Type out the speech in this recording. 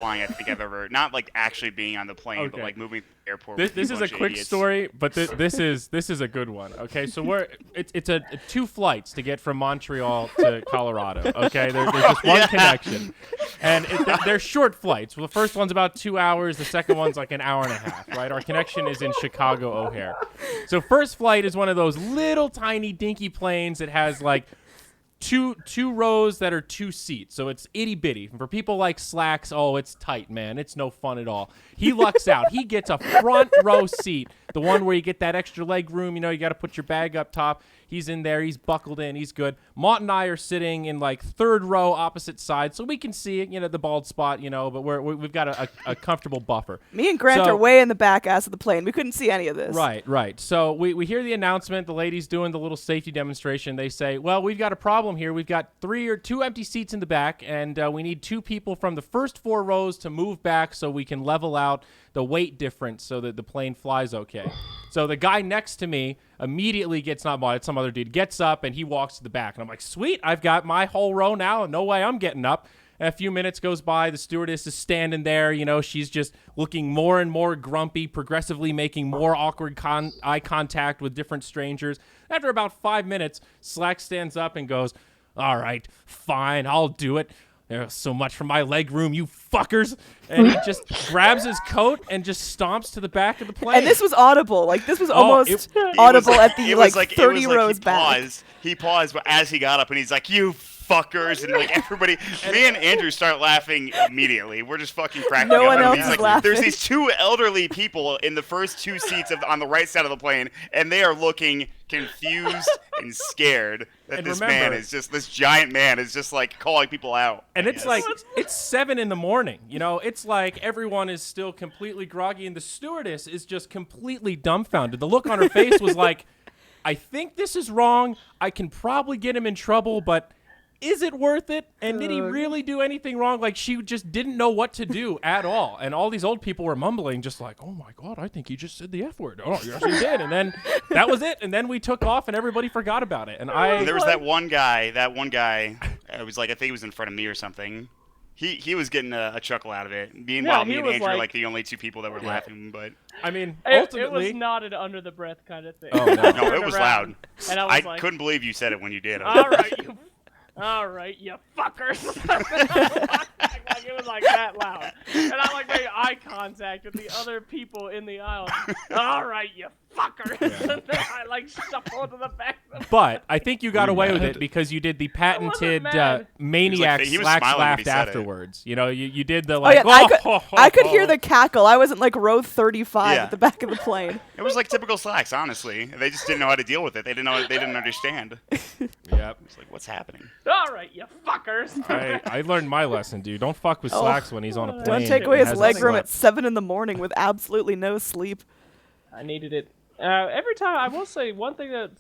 flying I think I've ever not like actually being on the plane, but Okay. like moving through the airport. This with is a bunch of quick idiots. story, but this is a good one. Okay, so it's a 2 flights to get from Montreal to Colorado. Okay, there's just one connection, and they're short flights. Well, the first one's about 2 hours. The second one's like an hour and a half. Right, our connection is in Chicago O'Hare. So first flight is one of those little tiny dinky planes that has like two rows that are 2 seats, so it's itty bitty. For people like Slacks, oh, it's tight, man. It's no fun at all. He lucks out. He gets a front row seat, the one where you get that extra leg room. You know, you got to put your bag up top. He's in there. He's buckled in. He's good. Mont and I are sitting in like 3rd row, opposite sides, so we can see it. You know, the bald spot. You know, but we've got a comfortable buffer. Me and Grant So- are way in the back ass of the plane. We couldn't see any of this. Right. So we hear the announcement. The lady's doing the little safety demonstration. They say, well, we've got a problem here. We've got 2 empty seats in the back, and we need 2 people from the first 4 rows to move back so we can level out the weight difference so that the plane flies okay. So the guy next to me immediately gets, not mine, it's some other dude, gets up, and he walks to the back. And I'm like, sweet, I've got my whole row now. No way I'm getting up. And a few minutes goes by. The stewardess is standing there. You know, she's just looking more and more grumpy, progressively making more awkward eye contact with different strangers. After about 5 minutes, Slack stands up and goes, all right, fine, I'll do it. There's so much for my leg room, you fuckers. And he just grabs his coat and just stomps to the back of the plane. And this was audible. Like, this was Oh, almost It audible was at the, it was 30 rows he back. He paused as he got up, and he's like, "You fuckers!" And like everybody, me and Andrew start laughing immediately. We're just fucking cracking No up. one And else he's is like, laughing. There's these 2 elderly people in the first 2 seats on the right side of the plane, and they are looking confused and scared that And this remember- this giant man is just like calling people out. And I it's guess. like, it's 7 in the morning. You know, it's like everyone is still completely groggy, and the stewardess is just completely dumbfounded. The look on her face was like, I think this is wrong. I can probably get him in trouble, but is it worth it? And did he really do anything wrong? Like, she just didn't know what to do at all. And all these old people were mumbling, just like, oh my God, I think he just said the F word. Oh, yes, he did. And then that was it. And then we took off, and everybody forgot about it. And There was that one guy. It was like, I think he was in front of me or something. He was getting a chuckle out of it. Meanwhile, he me and was Andrew were like- like the only 2 people that were laughing. But I mean, It ultimately, was not an under the breath kind of thing. Oh, no. no, Turned it was around, loud. And I I was like, couldn't believe you said it when you did. all right, you fuckers. Like, it was like that loud. And I like made eye contact with the other people in the aisle. All right, you fuckers. And then I like shuffled to the back of the but I think you got away with it because you did the patented mad. maniac he was Slacks smiling when he laughed said it. afterwards. You know, you did the Oh, like, yeah, I could hear the cackle. I was in like row 35 Yeah. at the back of the plane. It was like typical Slacks, honestly. They just didn't know how to deal with it. They didn't know. They didn't understand. Yep. It's like, what's happening? all right, you fuckers. I learned my lesson, dude. Don't fuck with Oh. Slacks when he's on a plane. Don't take and away his hasn't leg room slept. at 7 in the morning with absolutely no sleep. I needed it. Every time, I will say one thing that